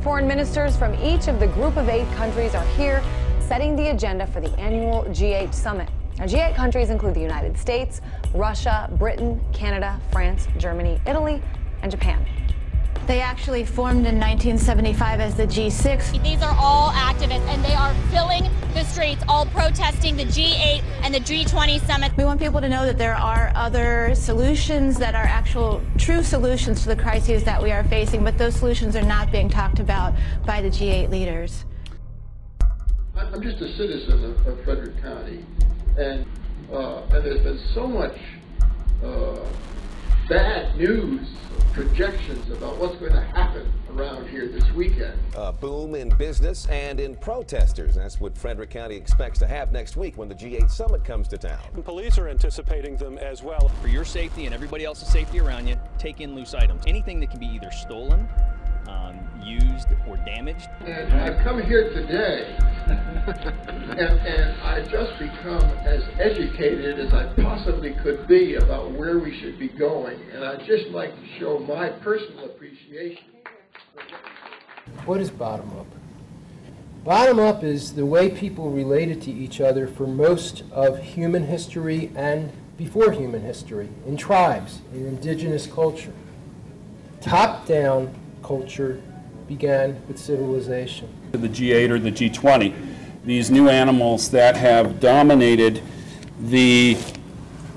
Foreign ministers from each of the group of 8 countries are here, setting the agenda for the annual G8 summit. Now, G8 countries include the United States, Russia, Britain, Canada, France, Germany, Italy, and Japan. They actually formed in 1975 as the G6. These are all activists, and they are filling the streets, all protesting the G8 and the G20 summit. We want people to know that there are other solutions that are actual true solutions to the crises that we are facing, but those solutions are not being talked about by the G8 leaders. I'm just a citizen of Frederick County, and there's been so much bad news, projections about what's going to happen around here this weekend. A boom in business and in protesters. That's what Frederick County expects to have next week when the G8 summit comes to town. And police are anticipating them as well. For your safety and everybody else's safety around you, take in loose items. Anything that can be either stolen, used, or damaged. And I've come here today and I've just become as educated as I possibly could be about where we should be going, and I'd just like to show my personal appreciation. What is bottom up? Bottom up is the way people related to each other for most of human history and before human history, in tribes, in indigenous culture. Top-down culture began with civilization. The G8 or the G20, these new animals that have dominated the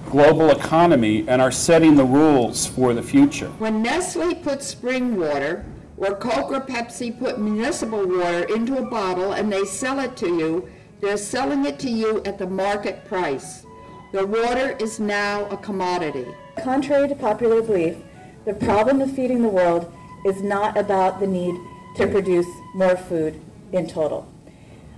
global economy and are setting the rules for the future. When Nestle puts spring water, or Coke or Pepsi put municipal water into a bottle and they sell it to you, they're selling it to you at the market price. The water is now a commodity. Contrary to popular belief, the problem of feeding the world is not about the need to produce more food in total.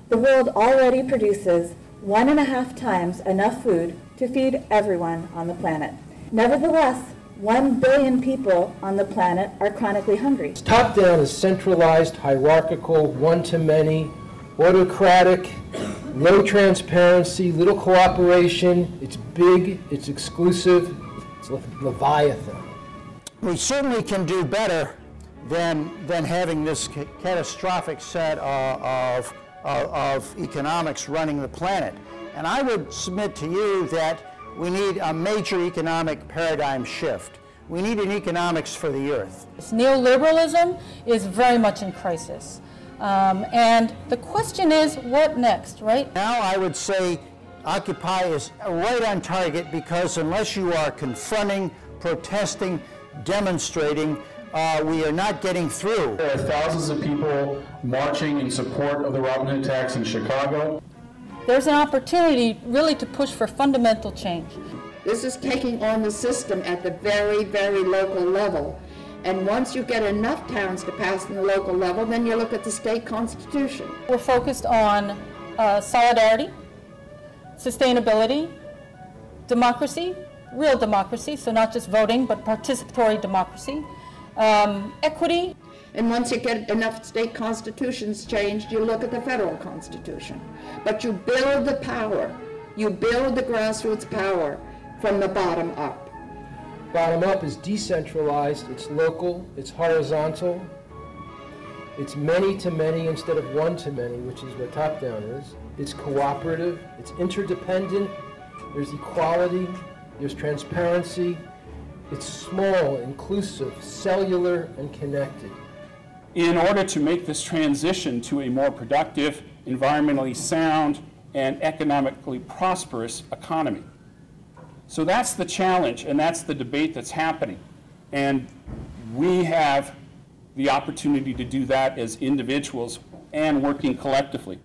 The world already produces 1.5 times enough food to feed everyone on the planet. Nevertheless, 1 billion people on the planet are chronically hungry. Top-down is centralized, hierarchical, one-to-many, autocratic, low transparency, little cooperation. It's big, it's exclusive, it's Leviathan. We certainly can do better than having this catastrophic set of economics running the planet. And I would submit to you that we need a major economic paradigm shift. We need an economics for the earth. Neoliberalism is very much in crisis. And the question is, what next, right? Now I would say Occupy is right on target, because unless you are confronting, protesting, demonstrating, we are not getting through. There are thousands of people marching in support of the Robin Hood tax in Chicago. There's an opportunity really to push for fundamental change. This is taking on the system at the very, very local level. And once you get enough towns to pass in the local level, then you look at the state constitution. We're focused on solidarity, sustainability, democracy, real democracy, so not just voting, but participatory democracy, equity. And once you get enough state constitutions changed, you look at the federal constitution. But you build the power, you build the grassroots power from the bottom up. Bottom up is decentralized, it's local, it's horizontal, it's many to many instead of one to many, which is what top down is. It's cooperative, it's interdependent, there's equality, there's transparency, it's small, inclusive, cellular, and connected. In order to make this transition to a more productive, environmentally sound, and economically prosperous economy. So that's the challenge, and that's the debate that's happening. And we have the opportunity to do that as individuals and working collectively.